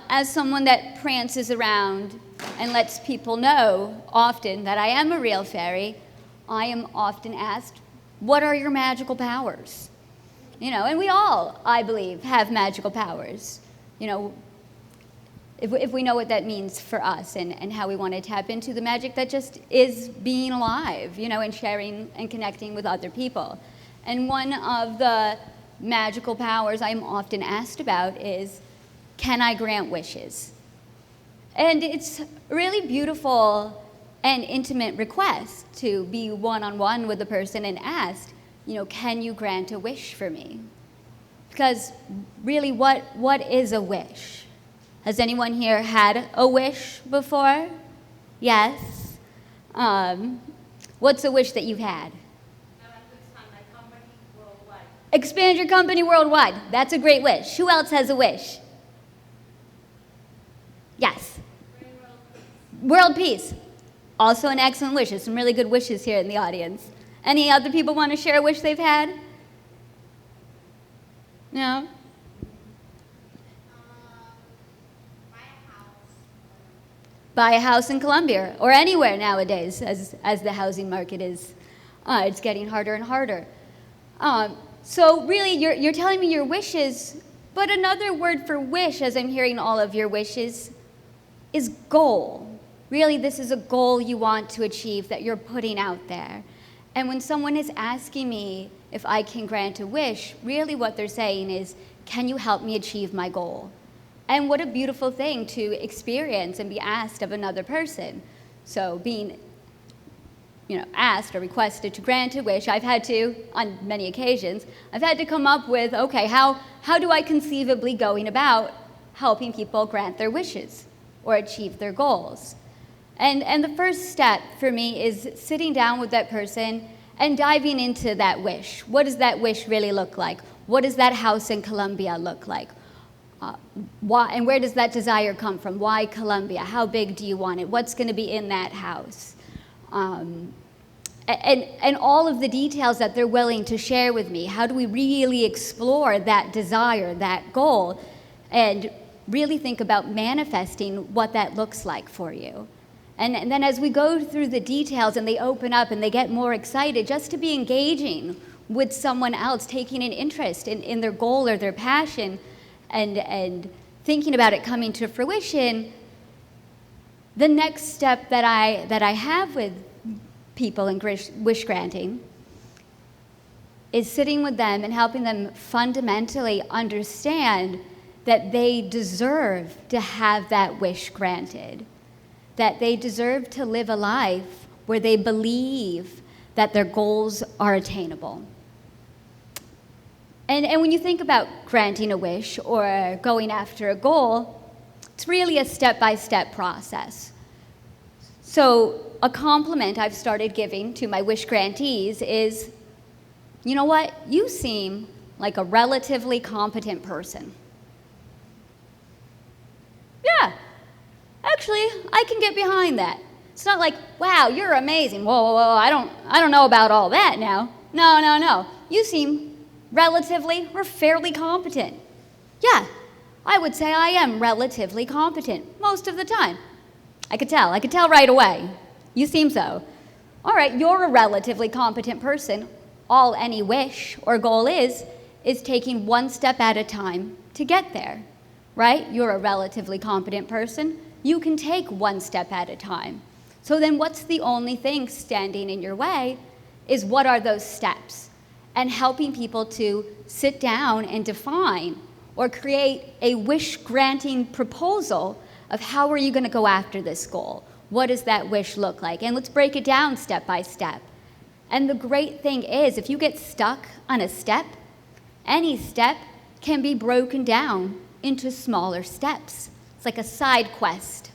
as someone that prances around and lets people know often that I am a real fairy, I am often asked, what are your magical powers? And we all, I believe, have magical powers. If we know what that means for us and how we want to tap into the magic that just is being alive, and sharing and connecting with other people. And one of the magical powers I'm often asked about is, can I grant wishes? And it's a really beautiful and intimate request to be one-on-one with a person and ask, can you grant a wish for me? Because really, what is a wish? Has anyone here had a wish before? Yes. What's a wish that you've had? I like to expand my company worldwide. Expand your company worldwide. That's a great wish. Who else has a wish? Yes. World peace. Also an excellent wish. There's some really good wishes here in the audience. Any other people want to share a wish they've had? No? Buy a house in Colombia or anywhere nowadays, as the housing market is, it's getting harder and harder. So really, you're telling me your wishes, but another word for wish, as I'm hearing all of your wishes, is goal. Really, this is a goal you want to achieve that you're putting out there. And when someone is asking me if I can grant a wish, really what they're saying is, can you help me achieve my goal? And what a beautiful thing to experience and be asked of another person. So being, asked or requested to grant a wish, I've had to, on many occasions, I've had to come up with, okay, how do I conceivably going about helping people grant their wishes or achieve their goals? And the first step for me is sitting down with that person and diving into that wish. What does that wish really look like? What does that house in Colombia look like? Why, and where does that desire come from? Why Colombia? How big do you want it? What's going to be in that house? And all of the details that they're willing to share with me. How do we really explore that desire, that goal, and really think about manifesting what that looks like for you? And then as we go through the details and they open up and they get more excited, just to be engaging with someone else, taking an interest in their goal or their passion, and thinking about it coming to fruition, the next step that I have with people in wish granting is sitting with them and helping them fundamentally understand that they deserve to have that wish granted, that they deserve to live a life where they believe that their goals are attainable. And when you think about granting a wish or going after a goal, it's really a step-by-step process. So a compliment I've started giving to my wish grantees is, you know what, you seem like a relatively competent person. Yeah, actually, I can get behind that. It's not like, wow, you're amazing. Whoa, I don't know about all that now. No. You seem relatively or fairly competent. Yeah, I would say I am relatively competent most of the time. I could tell right away. You seem so. All right, you're a relatively competent person. All any wish or goal is taking one step at a time to get there, right? You're a relatively competent person. You can take one step at a time. So then what's the only thing standing in your way is what are those steps? And helping people to sit down and define or create a wish-granting proposal of how are you going to go after this goal? What does that wish look like? And let's break it down step by step. And the great thing is, if you get stuck on a step, any step can be broken down into smaller steps. It's like a side quest,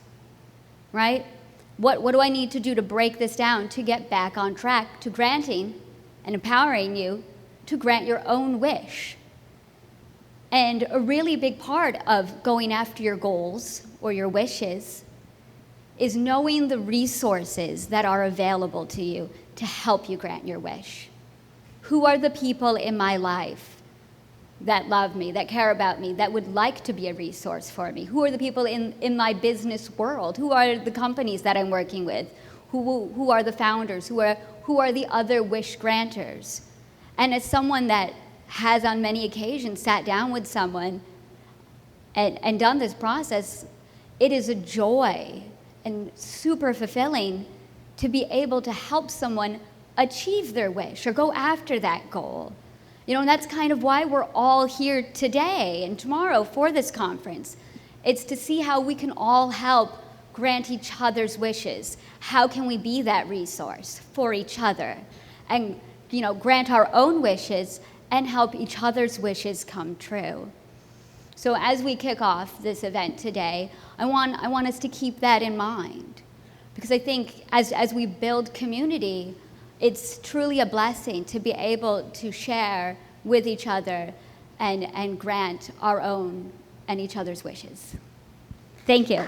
right? What do I need to do to break this down to get back on track to granting and empowering you to grant your own wish? And a really big part of going after your goals or your wishes is knowing the resources that are available to you to help you grant your wish. Who are the people in my life that love me, that care about me, that would like to be a resource for me? Who are the people in my business world? Who are the companies that I'm working with? Who are the founders? Who are the other wish granters? And as someone that has on many occasions sat down with someone and done this process, it is a joy and super fulfilling to be able to help someone achieve their wish or go after that goal. You know, and that's kind of why we're all here today and tomorrow for this conference. It's to see how we can all help grant each other's wishes. How can we be that resource for each other? And, you know, grant our own wishes and help each other's wishes come true. So as we kick off this event today, I want us to keep that in mind. Because I think as we build community, it's truly a blessing to be able to share with each other and grant our own and each other's wishes. Thank you.